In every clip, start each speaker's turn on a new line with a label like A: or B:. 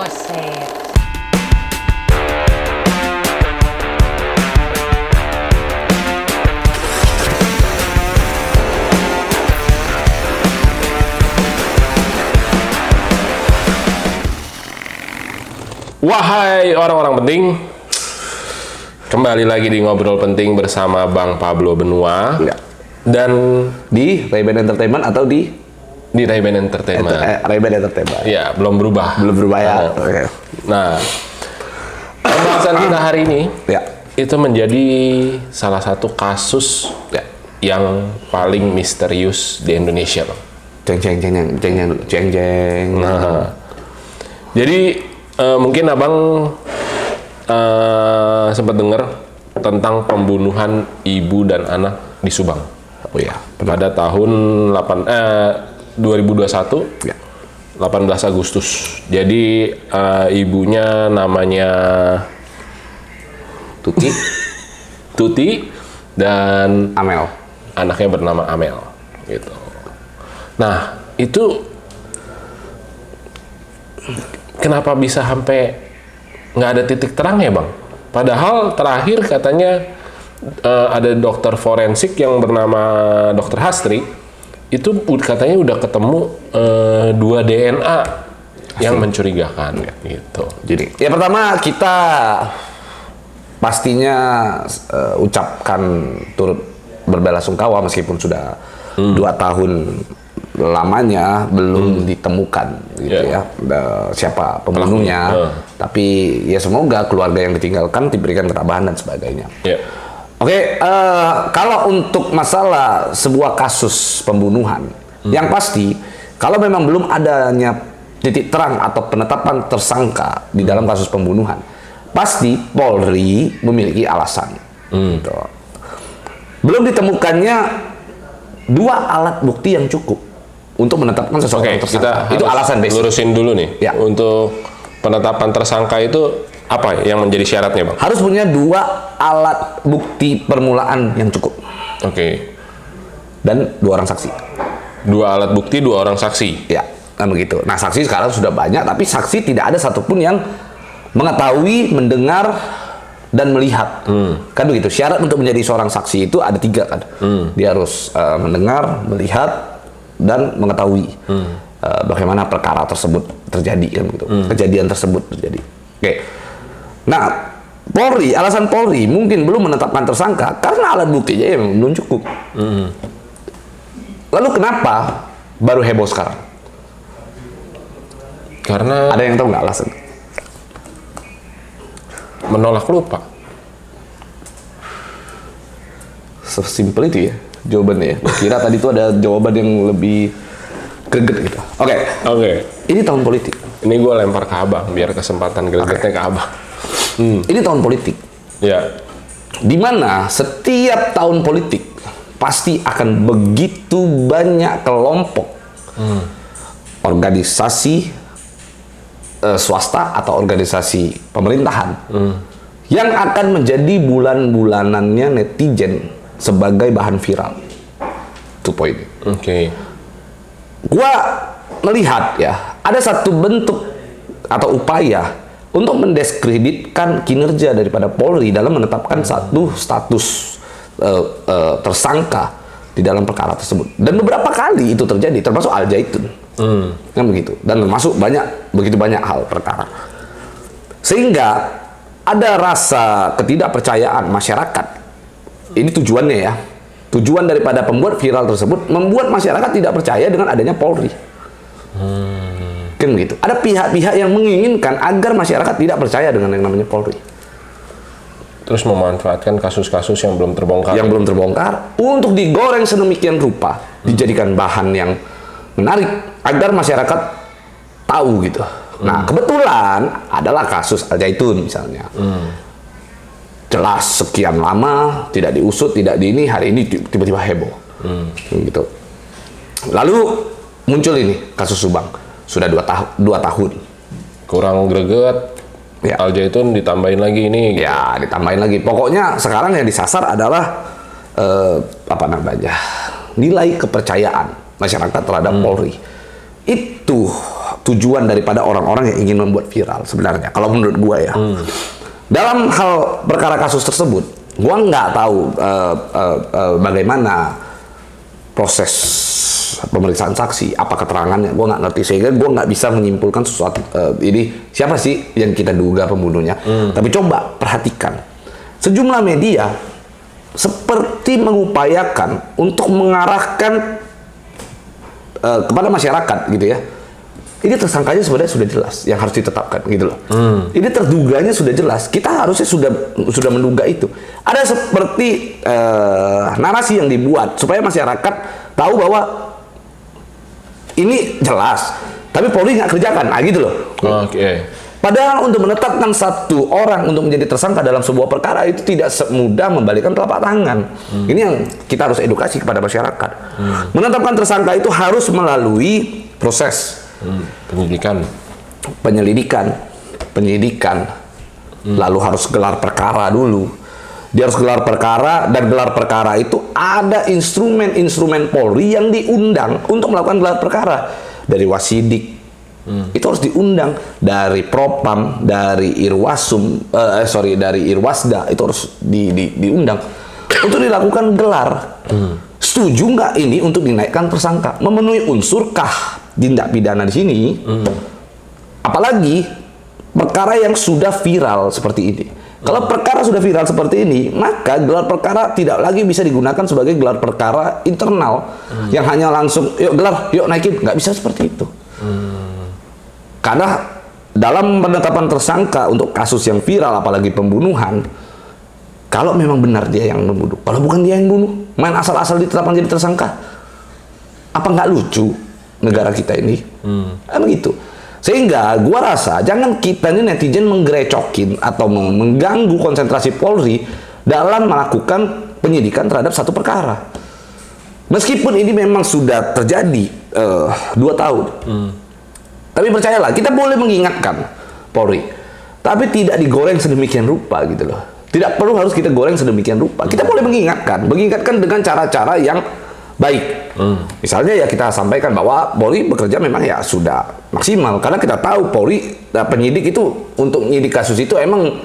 A: Asik.
B: Wahai orang-orang penting, kembali lagi di Ngobrol Penting bersama Bang Pablo Benua
C: Ya.
B: dan
C: Di Ray-Ban Entertainment atau di
B: Ray-Ban Entertainment.
C: Ray-Ban Entertainment.
B: Ya, belum berubah.
C: Belum berubah ya.
B: Nah,
C: Oke.
B: Nah, pembahasan kita hari ini
C: Ya.
B: itu menjadi salah satu kasus
C: Ya.
B: yang paling misterius di Indonesia, Bang.
C: Jeng.
B: Nah, jadi mungkin abang sempat dengar tentang pembunuhan ibu dan anak di Subang
C: Oh ya.
B: pada tahun 2021,
C: Ya.
B: 18 Agustus. Jadi ibunya namanya Tuti dan
C: Amel.
B: anaknya bernama Amel, gitu. Nah, itu kenapa bisa sampai nggak ada titik terang ya, Bang? Padahal terakhir katanya ada dokter forensik yang bernama Dokter Hastri, itu katanya udah ketemu 2 DNA yang mencurigakan, gitu.
C: Jadi, ya pertama kita pastinya ucapkan turut berbelasungkawa meskipun sudah 2 tahun lamanya belum ditemukan gitu ya siapa pembunuhnya. Tapi ya semoga keluarga yang ditinggalkan diberikan ketabahan dan sebagainya.
B: Yeah.
C: Oke, kalau untuk masalah sebuah kasus pembunuhan, yang pasti kalau memang belum adanya titik terang atau penetapan tersangka di dalam kasus pembunuhan, pasti Polri memiliki alasan. Gitu. Belum ditemukannya 2 alat bukti yang cukup untuk menetapkan seseorang tersangka. Itu alasan basic.
B: Lurusin dulu nih.
C: Ya.
B: Untuk penetapan tersangka itu apa yang menjadi syaratnya, Bang?
C: Harus punya 2 alat bukti permulaan yang cukup.
B: Oke.
C: Dan 2 orang saksi.
B: 2 alat bukti, 2 orang saksi.
C: Ya, kan begitu. Nah, saksi sekarang sudah banyak, tapi saksi tidak ada satupun yang mengetahui, mendengar, dan melihat. Kan begitu. Syarat untuk menjadi seorang saksi itu ada 3 kan. Dia harus mendengar, melihat, dan mengetahui bagaimana perkara tersebut terjadi, kan gitu. Kejadian tersebut terjadi. Oke. Nah, Polri, alasan Polri mungkin belum menetapkan tersangka karena alat buktinya ya belum cukup. Lalu kenapa baru heboh sekarang?
B: Karena
C: Ada yang tahu nggak alasan?
B: menolak lupa.
C: Sesimpel itu ya jawabannya ya. Kira tadi itu ada jawaban yang lebih greget gitu. Oke. Ini tahun politik.
B: Ini gue lempar ke abang biar kesempatan gregetnya ke abang.
C: Ini tahun politik.
B: Ya.
C: Di mana setiap tahun politik pasti akan begitu banyak kelompok organisasi swasta atau organisasi pemerintahan yang akan menjadi bulan-bulanannya netizen sebagai bahan viral. Itu poinnya.
B: Oke.
C: Gua melihat ya ada satu bentuk atau upaya untuk mendiskreditkan kinerja daripada Polri dalam menetapkan satu status tersangka di dalam perkara tersebut. Dan beberapa kali itu terjadi, termasuk Al Zaitun. Kan begitu. Dan termasuk begitu banyak hal perkara. Sehingga ada rasa ketidakpercayaan masyarakat. Ini tujuannya ya. Tujuan daripada pembuat viral tersebut membuat masyarakat tidak percaya dengan adanya Polri. Kan begitu. Ada pihak-pihak yang menginginkan agar masyarakat tidak percaya dengan yang namanya Polri.
B: Terus memanfaatkan kasus-kasus yang belum terbongkar.
C: Yang belum terbongkar untuk digoreng sedemikian rupa, dijadikan bahan yang menarik agar masyarakat tahu gitu. Nah, kebetulan adalah kasus Al Zaitun misalnya. Jelas sekian lama tidak diusut, tidak di ini, hari ini tiba-tiba heboh. Gitu. Lalu muncul ini kasus Subang. Sudah 2 tahun.
B: Kurang greget.
C: Ya.
B: Al Zaitun ditambahin lagi ini. Gitu.
C: Ya, ditambahin lagi. Pokoknya sekarang yang disasar adalah nilai kepercayaan masyarakat terhadap Polri. Itu tujuan daripada orang-orang yang ingin membuat viral sebenarnya. Kalau menurut gua ya. Dalam hal perkara kasus tersebut, gua nggak tahu bagaimana proses pemeriksaan saksi, apa keterangannya, gua nggak ngerti, sehingga gua nggak bisa menyimpulkan sesuatu. Ini siapa sih yang kita duga pembunuhnya. Tapi coba perhatikan, sejumlah media seperti mengupayakan untuk mengarahkan kepada masyarakat gitu ya. Ini tersangkanya sebenarnya sudah jelas yang harus ditetapkan gitu loh. Ini terduganya sudah jelas. Kita harusnya sudah menduga itu. Ada seperti narasi yang dibuat supaya masyarakat tahu bahwa ini jelas, tapi Polri nggak kerjakan, gitu loh.
B: Oke.
C: Padahal untuk menetapkan satu orang untuk menjadi tersangka dalam sebuah perkara itu tidak semudah membalikkan telapak tangan. Ini yang kita harus edukasi kepada masyarakat. Menetapkan tersangka itu harus melalui proses penyelidikan, lalu harus gelar perkara dulu. Dia harus gelar perkara, dan gelar perkara itu ada instrumen-instrumen Polri yang diundang untuk melakukan gelar perkara. Dari Wasidik, itu harus diundang, dari Propam, dari dari Irwasda, itu harus diundang untuk dilakukan gelar. Setuju nggak ini untuk dinaikkan tersangka? Memenuhi unsurkah tindak pidana di sini? Apalagi perkara yang sudah viral seperti ini. Kalau perkara sudah viral seperti ini, maka gelar perkara tidak lagi bisa digunakan sebagai gelar perkara internal yang hanya langsung yuk gelar, yuk naikin. Nggak bisa seperti itu. Karena dalam penetapan tersangka untuk kasus yang viral, apalagi pembunuhan, kalau memang benar dia yang membunuh, kalau bukan dia yang bunuh, main asal-asal ditetapkan jadi tersangka, apa nggak lucu negara kita ini? Begitu. Sehingga gua rasa jangan kita ini netizen menggerecokin atau mengganggu konsentrasi Polri dalam melakukan penyidikan terhadap satu perkara. Meskipun ini memang sudah terjadi 2 tahun. Tapi percayalah, kita boleh mengingatkan Polri, tapi tidak digoreng sedemikian rupa gitu loh. Tidak perlu harus kita goreng sedemikian rupa. Kita boleh mengingatkan dengan cara-cara yang baik. Misalnya ya kita sampaikan bahwa Polri bekerja memang ya sudah maksimal, karena kita tahu Polri penyidik itu untuk menyidik kasus itu emang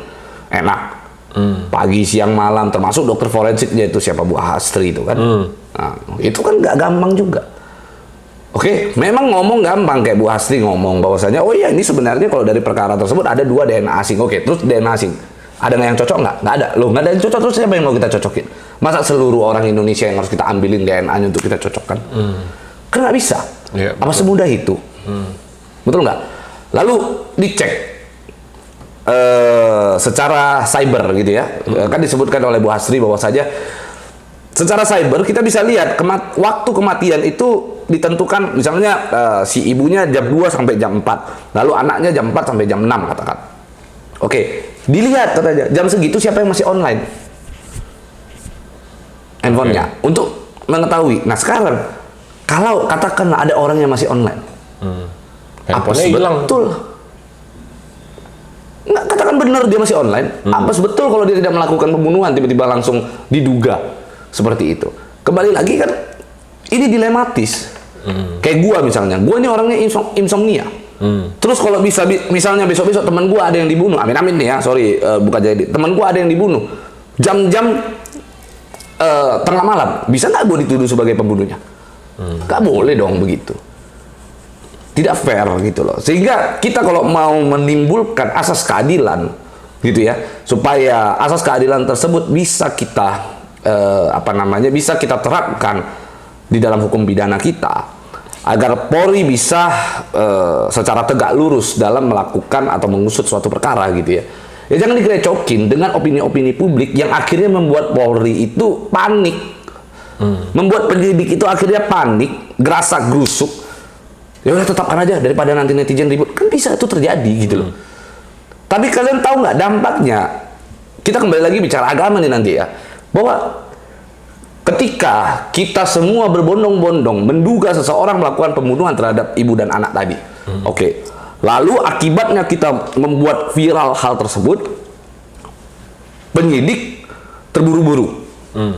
C: enak. Pagi, siang, malam, termasuk dokter forensik yaitu siapa, Bu Hastri itu kan. Nah, itu kan nggak gampang juga. Oke, memang ngomong gampang, kayak Bu Hastri ngomong bahwasanya oh iya ini sebenarnya kalau dari perkara tersebut ada 2 DNA asing. Oke, terus DNA asing ada nggak yang cocok nggak? Nggak ada. Loh, nggak ada yang cocok, terus siapa yang mau kita cocokin? Masa seluruh orang Indonesia yang harus kita ambilin DNA-nya untuk kita cocokkan? Kan nggak bisa.
B: Ya,
C: apa semudah itu? Betul nggak? Lalu dicek secara cyber gitu ya. Kan disebutkan oleh Bu Hastri bahwa saja secara cyber kita bisa lihat waktu kematian itu ditentukan, misalnya si ibunya jam 2 sampai jam 4, lalu anaknya jam 4 sampai jam 6 katakan. Oke, dilihat katanya jam segitu siapa yang masih online handphonenya untuk mengetahui. Nah sekarang kalau katakanlah ada orang yang masih online, apa
B: hilang
C: betul? Nggak, katakan benar dia masih online. Apa betul kalau dia tidak melakukan pembunuhan tiba-tiba langsung diduga seperti itu? Kembali lagi kan ini dilematis. Kayak gua misalnya, gua ini orangnya insomnia. Terus kalau misalnya besok-besok teman gua ada yang dibunuh, amin-amin nih ya, sorry bukan jadi, teman gua ada yang dibunuh jam-jam tengah malam, bisa nggak gua dituduh sebagai pembunuhnya? Nggak boleh dong begitu, tidak fair gitu loh. Sehingga kita kalau mau menimbulkan asas keadilan gitu ya, supaya asas keadilan tersebut bisa kita bisa kita terapkan di dalam hukum pidana kita, agar Polri bisa secara tegak lurus dalam melakukan atau mengusut suatu perkara gitu ya. Ya jangan digerecokin dengan opini-opini publik yang akhirnya membuat Polri itu panik. Membuat penyidik itu akhirnya panik, gerasak gerusuk. Ya udah tetapkan aja daripada nanti netizen ribut. Kan bisa itu terjadi gitu loh. Tapi kalian tahu nggak dampaknya? Kita kembali lagi bicara agama nih nanti ya. Bahwa ketika kita semua berbondong-bondong menduga seseorang melakukan pembunuhan terhadap ibu dan anak tadi, oke. Lalu akibatnya kita membuat viral hal tersebut, penyidik terburu-buru,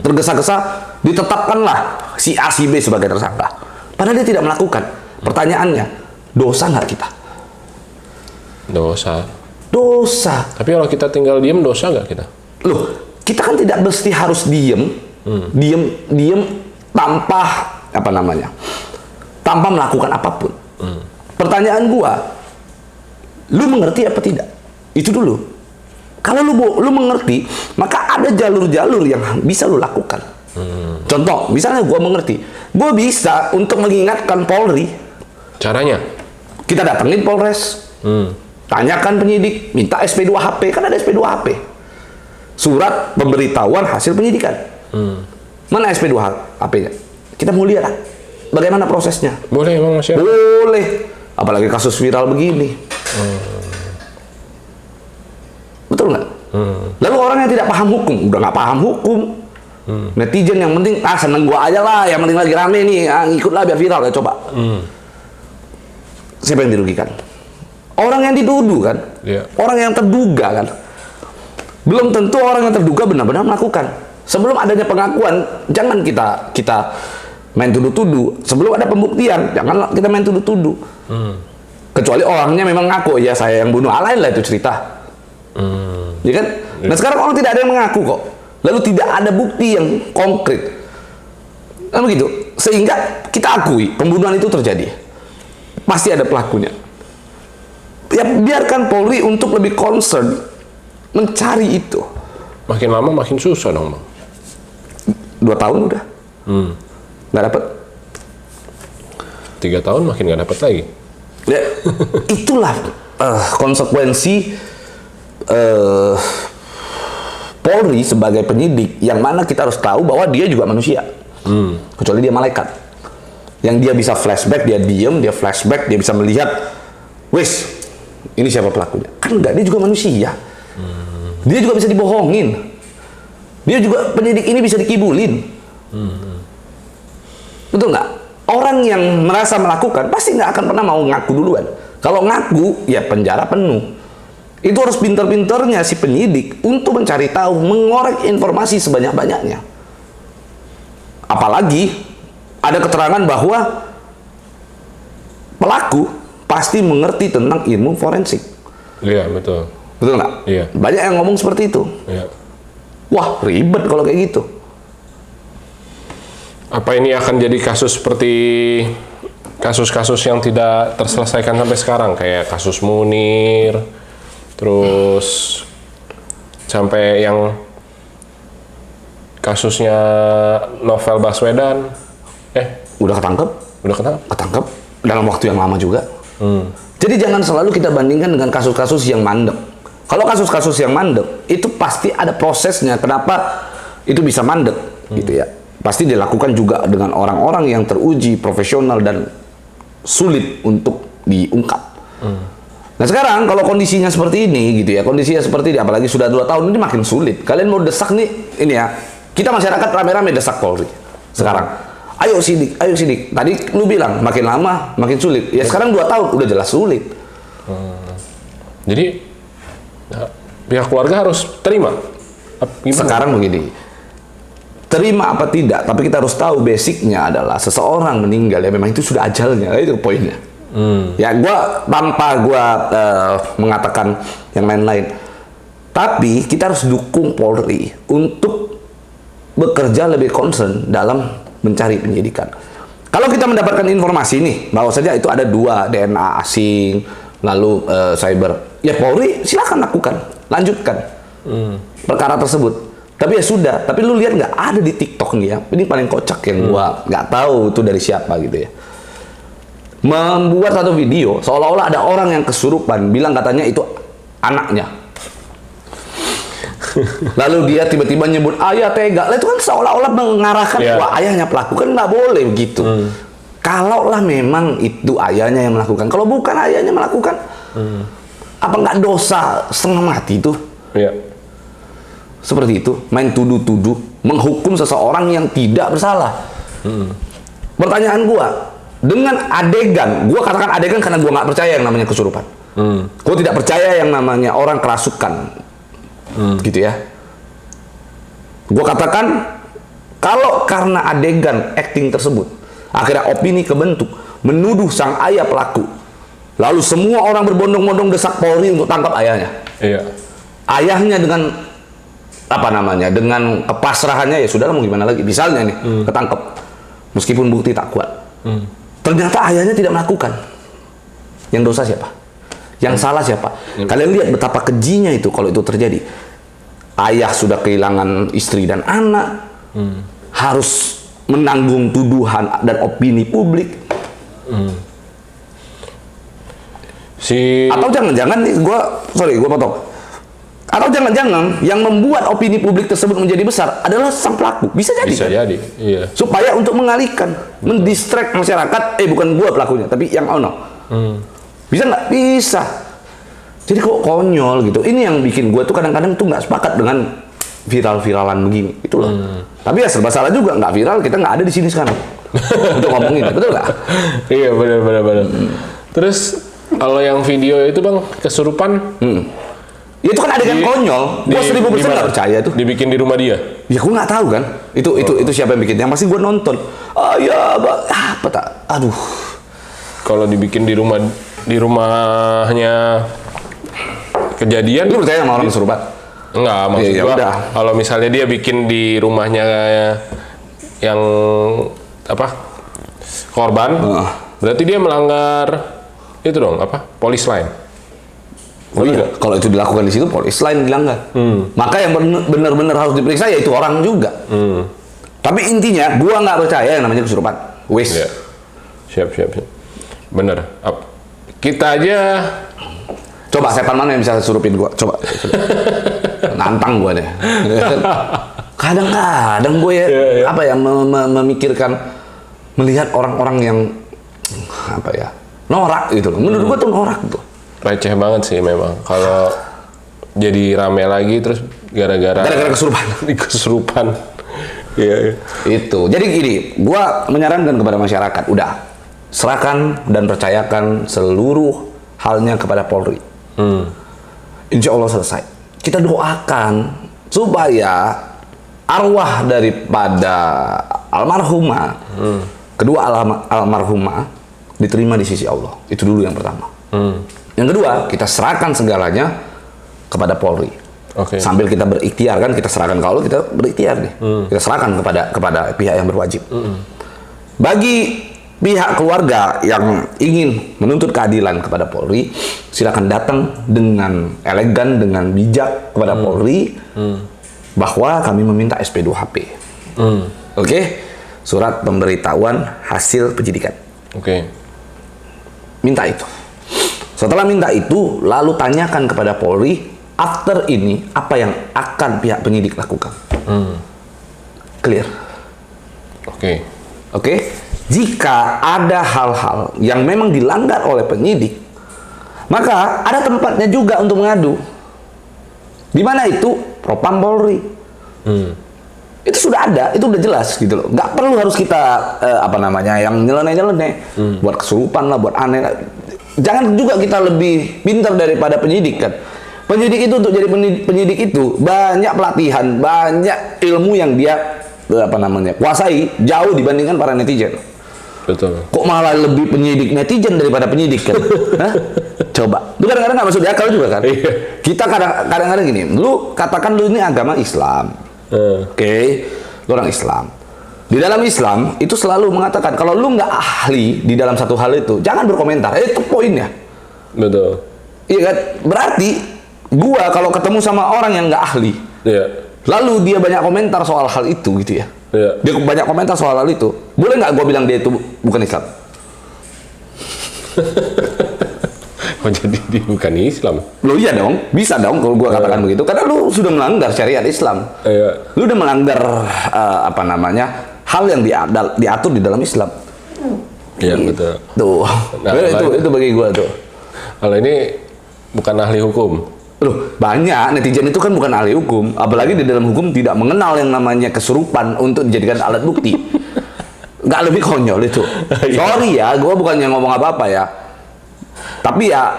C: tergesa-gesa, ditetapkanlah si A si B sebagai tersangka. Padahal dia tidak melakukan. Pertanyaannya, Dosa nggak kita?
B: Dosa.
C: Dosa.
B: Tapi kalau kita tinggal diem, dosa nggak kita?
C: Loh, kita kan tidak mesti harus diem, diem tanpa apa namanya, tanpa melakukan apapun. Pertanyaan gua, lu mengerti apa tidak? Itu dulu. Kalau lu mengerti, maka ada jalur-jalur yang bisa lu lakukan. Contoh, misalnya gua mengerti, gua bisa untuk mengingatkan Polri.
B: Caranya?
C: Kita datengin Polres, tanyakan penyidik, minta SP2HP, kan ada SP2HP. Surat pemberitahuan hasil penyidikan. Mana SP2HP-nya? Kita mau lihat bagaimana prosesnya.
B: Boleh emang masih?
C: Boleh. Apalagi kasus viral begini. Betul nggak? Lalu orang yang tidak paham hukum, udah nggak paham hukum. Netizen yang penting, seneng gua aja lah, yang penting lagi rame nih, ikutlah biar viral ya coba. Siapa yang dirugikan? Orang yang dituduh kan?
B: Iya.
C: Orang yang terduga kan? Belum tentu orang yang terduga benar-benar melakukan. Sebelum adanya pengakuan, jangan kita main tuduh-tuduh. Sebelum ada pembuktian, jangan kita main tuduh-tuduh. Kecuali orangnya memang ngaku, ya saya yang bunuh, lain lah itu cerita. Ya kan? Nah sekarang orang tidak ada yang mengaku kok. Lalu tidak ada bukti yang konkret. Nah begitu. Sehingga kita akui pembunuhan itu terjadi. Pasti ada pelakunya. Ya biarkan Polri untuk lebih concern mencari itu.
B: Makin lama makin susah dong, Bang.
C: 2 tahun udah. Nggak dapet.
B: 3 tahun makin nggak dapet lagi.
C: Ya, itulah konsekuensi Polri sebagai penyidik, yang mana kita harus tahu bahwa dia juga manusia. Kecuali dia malaikat. Yang dia bisa flashback, dia diem, dia flashback, dia bisa melihat, wis, ini siapa pelakunya. Kan enggak, dia juga manusia. Dia juga bisa dibohongin. Dia juga, penyidik ini bisa dikibulin. Betul nggak? Orang yang merasa melakukan pasti nggak akan pernah mau ngaku duluan. Kalau ngaku, ya penjara penuh. Itu harus pinter-pinternya si penyidik untuk mencari tahu, mengorek informasi sebanyak-banyaknya. Apalagi ada keterangan bahwa pelaku pasti mengerti tentang ilmu forensik.
B: Iya, betul.
C: Betul nggak?
B: Iya.
C: Banyak yang ngomong seperti itu.
B: Iya.
C: Wah, ribet kalau kayak gitu.
B: Apa ini akan jadi kasus seperti kasus-kasus yang tidak terselesaikan sampai sekarang, kayak kasus Munir, terus sampai yang kasusnya Novel Baswedan,
C: Udah ketangkep?
B: udah ketangkep?
C: Ketangkep dalam waktu yang lama juga. Jadi jangan selalu kita bandingkan dengan kasus-kasus yang mandek. Kalau kasus-kasus yang mandek, itu pasti ada prosesnya. Kenapa itu bisa mandek, gitu ya? Pasti dilakukan juga dengan orang-orang yang teruji, profesional, dan sulit untuk diungkap. Nah sekarang kalau kondisinya seperti ini, gitu ya, kondisinya seperti ini, apalagi sudah 2 tahun, ini makin sulit. Kalian mau desak nih, ini ya, kita masyarakat rame-rame desak Polri. Sekarang, ayo sidik, ayo sidik. Tadi lu bilang makin lama makin sulit. Ya sekarang 2 tahun udah jelas sulit.
B: Jadi pihak keluarga harus terima. Gimana?
C: Sekarang begini, terima apa tidak, tapi kita harus tahu basicnya adalah seseorang meninggal ya memang itu sudah ajalnya, itu poinnya. Ya tanpa gua mengatakan yang lain-lain, tapi kita harus dukung Polri untuk bekerja lebih concern dalam mencari penyidikan. Kalau kita mendapatkan informasi nih bahwa saja itu ada 2 DNA asing, lalu cyber, ya Polri silakan lakukan, lanjutkan perkara tersebut. Tapi ya sudah, tapi lu lihat nggak ada di TikTok nih ya, ini paling kocak yang gua nggak tahu itu dari siapa gitu ya. Membuat satu video seolah-olah ada orang yang kesurupan, bilang katanya itu anaknya. Lalu dia tiba-tiba nyebut ayah tega, itu kan seolah-olah mengarahkan wah ayahnya pelaku, kan nggak boleh begitu. Kalaulah memang itu ayahnya yang melakukan, kalau bukan ayahnya melakukan, apa nggak dosa setengah mati itu?
B: Iya.
C: Seperti itu, main tuduh-tuduh, menghukum seseorang yang tidak bersalah. Pertanyaan gua, dengan adegan, gua katakan adegan karena gua nggak percaya yang namanya kesurupan. Gua tidak percaya yang namanya orang kerasukan, gitu ya. Gua katakan kalau karena adegan acting tersebut, akhirnya opini kebentuk menuduh sang ayah pelaku Lalu semua orang berbondong-bondong desak Polri untuk tangkap ayahnya.
B: Iya.
C: Ayahnya dengan apa namanya, dengan kepasrahannya, ya sudah mau gimana lagi, misalnya nih ketangkep meskipun bukti tak kuat, ternyata ayahnya tidak melakukan. Yang dosa siapa? Yang salah siapa? Kalian lihat betapa kejinya itu kalau itu terjadi. Ayah sudah kehilangan istri dan anak, harus menanggung tuduhan dan opini publik. Atau jangan-jangan nih, gue potong. Atau jangan-jangan yang membuat opini publik tersebut menjadi besar adalah sang pelaku. Bisa jadi.
B: Bisa
C: kan?
B: jadi. Iya.
C: Supaya untuk mengalihkan, mendistract masyarakat, bukan gua pelakunya, tapi yang ono. Bisa nggak? Bisa. Jadi kok konyol gitu. Ini yang bikin gua tuh kadang-kadang tuh nggak sepakat dengan viral-viralan begini. Itu loh. Tapi ya serba salah juga, nggak viral, kita nggak ada di sini sekarang untuk ngomongin, betul nggak?
B: Iya, benar. Terus kalau yang video itu bang kesurupan,
C: itu kan adegan konyol. Gua 1000% nggak percaya tuh.
B: Dibikin di rumah dia.
C: Ya gua nggak tahu kan. Itu siapa yang bikin? Yang pasti gua nonton. Apa tak? Aduh.
B: Kalau dibikin di rumahnya kejadian.
C: Lu percaya sama orang kesurupan?
B: Enggak, maksud
C: Ya,
B: gua
C: udah.
B: kalau misalnya dia bikin di rumahnya yang apa korban, berarti dia melanggar itu dong apa polis line.
C: Oh iya, kalau itu dilakukan di situ polis lain dilanggar. Maka yang benar-benar harus diperiksa ya itu orang juga. Tapi intinya gua nggak percaya yang namanya kesurupan. Wes.
B: Ya. Siap. Bener. Kita aja.
C: Coba setan mana yang bisa surupin gua? Coba. Nantang gua deh. Kadang-kadang gue apa ya memikirkan, melihat orang-orang yang apa ya norak gitu loh. Menurut gua tuh norak tuh.
B: Receh banget sih memang kalau jadi rame lagi terus gara-gara
C: kesurupan.
B: Kesurupan. Iya.
C: Itu. Jadi gini, gua menyarankan kepada masyarakat, udah serahkan dan percayakan seluruh halnya kepada Polri. Insya Allah selesai. Kita doakan supaya arwah daripada almarhumah, kedua almarhumah diterima di sisi Allah. Itu dulu yang pertama. Yang kedua, kita serahkan segalanya kepada Polri. Sambil kita berikhtiar kan, kita serahkan, kalau kita berikhtiar nih, kita serahkan kepada pihak yang berwajib. Bagi pihak keluarga yang ingin menuntut keadilan kepada Polri, silakan datang dengan elegan, dengan bijak kepada Polri, bahwa kami meminta SP2HP. Oke? Surat pemberitahuan hasil penyidikan. Minta itu. Setelah minta itu, lalu tanyakan kepada Polri, after ini apa yang akan pihak penyidik lakukan. Clear? Oke? Jika ada hal-hal yang memang dilanggar oleh penyidik, maka ada tempatnya juga untuk mengadu. Di mana itu? Propam Polri. Itu sudah ada, itu udah jelas gitu loh. Nggak perlu harus kita yang nyeleneh-nyeleneh, buat kesurupan lah, buat aneh. Jangan juga kita lebih pintar daripada penyidik kan. Penyidik itu, untuk jadi penyidik itu banyak pelatihan, banyak ilmu yang dia kuasai jauh dibandingkan para netizen.
B: Betul.
C: Kok malah lebih penyidik netizen daripada penyidik kan? Hah? Coba. Lu kadang-kadang nggak masuk di akal juga kan? Kita kadang-kadang gini, lu katakan lu ini agama Islam. Oke, lu orang Islam. Di dalam Islam itu selalu mengatakan kalau lu nggak ahli di dalam satu hal itu, jangan berkomentar. Itu poinnya.
B: Betul.
C: Iya kan? Berarti gua kalau ketemu sama orang yang nggak ahli, lalu dia banyak komentar soal hal itu gitu ya. Dia banyak komentar soal hal itu, boleh nggak gua bilang dia itu bukan Islam?
B: Oh, jadi dia bukan Islam?
C: Lo iya dong, bisa dong kalau gua katakan begitu, karena lu sudah melanggar syariat Islam. Lu udah melanggar hal yang diatur di dalam Islam.
B: Iya, betul.
C: Tuh. Nah, itu bagi gua tuh.
B: Kalau ini bukan ahli hukum.
C: Loh, banyak netizen itu kan bukan ahli hukum, apalagi di dalam hukum tidak mengenal yang namanya kesurupan untuk dijadikan alat bukti. Nggak lebih konyol itu. Sorry ya, gua bukannya ngomong apa-apa ya. Tapi ya,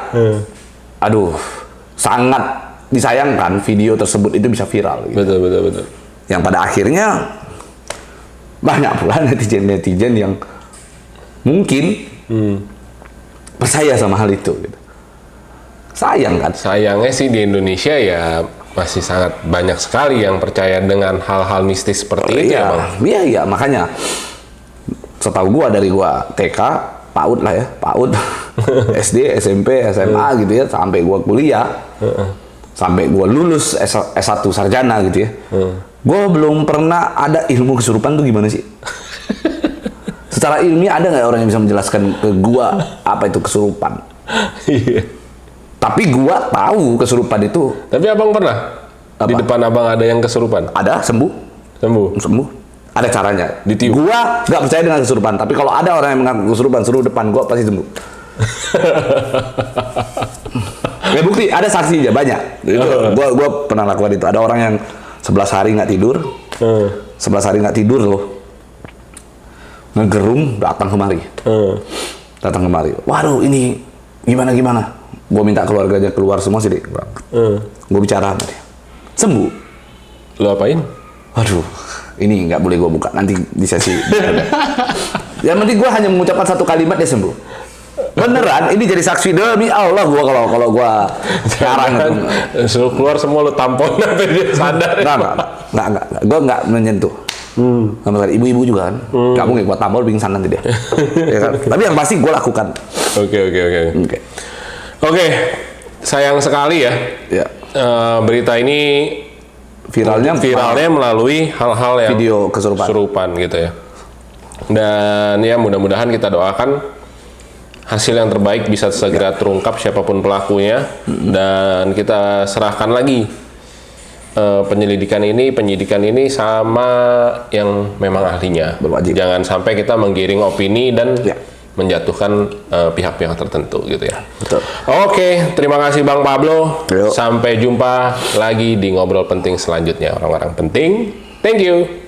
C: aduh, sangat disayangkan video tersebut itu bisa viral. Gitu.
B: Betul.
C: Yang pada akhirnya banyak pula netizen yang mungkin percaya sama hal itu. Gitu. Sayang kan?
B: Sayangnya sih di Indonesia ya masih sangat banyak sekali yang percaya dengan hal-hal mistis seperti itu ya, Bang.
C: Iya, makanya setahu gua dari gua TK, PAUD lah ya, PAUD, SD, SMP, SMA gitu ya, sampai gua kuliah, sampai gua lulus S1 sarjana gitu ya. Gua belum pernah ada ilmu kesurupan tuh gimana sih? Secara ilmiah ada nggak orang yang bisa menjelaskan ke gua apa itu kesurupan?
B: Iya.
C: Tapi gua tahu kesurupan itu.
B: Tapi abang pernah?
C: Apa?
B: Di depan abang ada yang kesurupan?
C: Ada sembuh.
B: Sembuh?
C: Ada caranya.
B: Ditiup?
C: Gua nggak percaya dengan kesurupan. Tapi kalau ada orang yang mengaku kesurupan suruh depan gua pasti sembuh. Ya bukti, ada saksinya banyak. Gua pernah lakukan itu. Ada orang yang 11 hari nggak tidur. 11 hari nggak tidur loh. Ngegerung datang kemari. Datang kemari. Waduh ini gimana? Gue minta keluarganya keluar semua sih, Dik. Gue bicara sama dia. Sembuh.
B: Lo apain?
C: Waduh, ini nggak boleh gue buka. Nanti di sesi. Yang penting gue hanya mengucapkan satu kalimat dia sembuh. Beneran, ini jadi saksi demi Allah gue kalau gue sekarang.
B: Suruh keluar semua lo tampon sampai dia sadar.
C: Nggak. Gue nggak menyentuh. Sama sekali. Ibu-ibu juga kan. Nggak mungkin gue tampol pingsan nanti dia. Ya kan? Tapi yang pasti gue lakukan.
B: Oke, sayang sekali ya. Berita ini viralnya melalui hal-hal yang
C: video kesurupan
B: gitu ya. Dan ya mudah-mudahan kita doakan hasil yang terbaik bisa segera terungkap siapapun pelakunya, dan kita serahkan lagi penyidikan ini sama yang memang ahlinya.
C: Berwajib.
B: Jangan sampai kita menggiring opini dan menjatuhkan pihak-pihak tertentu gitu ya.
C: Betul.
B: Oke, terima kasih Bang Pablo.
C: Yuk.
B: Sampai jumpa lagi di ngobrol penting selanjutnya, orang-orang penting. Thank you.